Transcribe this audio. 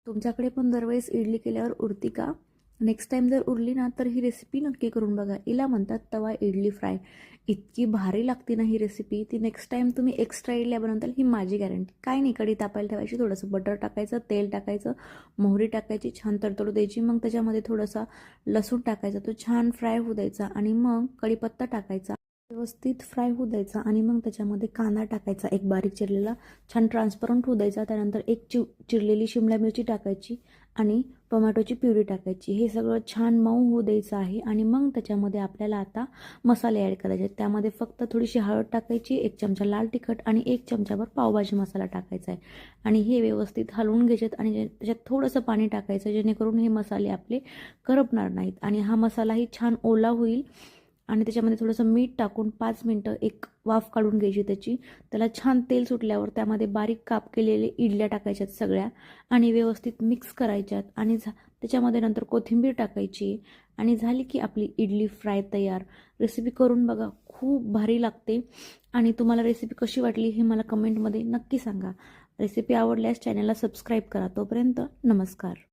तुमच्याकडे पण दरवेळेस इडली केल्यावर उरती का? नेक्स्ट टाईम जर उरली ना तर ही रेसिपी नक्की करून बघा. हिला म्हणतात तवा इडली फ्राय. इतकी भारी लागते ना ही रेसिपी. ती नेक्स्ट टाईम तुम्ही एक्स्ट्रा इडल्या बनवताल ही माझी गॅरंटी. काय नाही, कढी तापायला ठेवायची, थोडंसं बटर टाकायचं, तेल टाकायचं, मोहरी टाकायची, छान तडतडू द्यायची. मग त्याच्यामध्ये थोडासा लसूण टाकायचा, तो छान फ्राय होऊ द्यायचा आणि मग कढीपत्ता टाकायचा. व्यवस्थित फ्राय होऊ द्यायचा आणि मग त्याच्यामध्ये कांदा टाकायचा, एक बारीक चिरलेला, छान ट्रान्सपरंट होऊ द्यायचा. त्यानंतर एक चिरलेली शिमला मिरची टाकायची आणि टोमॅटोची प्युरी टाकायची. हे सगळं छान मऊ होऊ द्यायचं आहे आणि मग त्याच्यामध्ये आपल्याला आता मसाले ॲड करायचे. त्यामध्ये फक्त थोडीशी हळद टाकायची, 1 चमचा लाल तिखट आणि 1 चमचाभर पावभाजी मसाला टाकायचा आहे आणि हे व्यवस्थित हलवून घ्यायचे आणि त्याच्यात थोडंसं पाणी टाकायचं जेणेकरून हे मसाले आपले करपणार नाहीत आणि हा मसालाही छान ओला होईल. आणि त्याच्यामध्ये थोडंसं मीठ टाकून 5 मिनटं एक वाफ काढून घ्यायची त्याची. त्याला छान तेल सुटल्यावर त्यामध्ये बारीक काप केलेले इडल्या टाकायच्यात सगळ्या आणि व्यवस्थित मिक्स करायच्यात आणि त्याच्यामध्ये नंतर कोथिंबीर टाकायची आणि झाली की आपली इडली फ्राय तयार. रेसिपी करून बघा, खूप भारी लागते. आणि तुम्हाला रेसिपी कशी वाटली हे मला कमेंटमध्ये नक्की सांगा. रेसिपी आवडल्यास चॅनलला सबस्क्राईब करा. तोपर्यंत नमस्कार.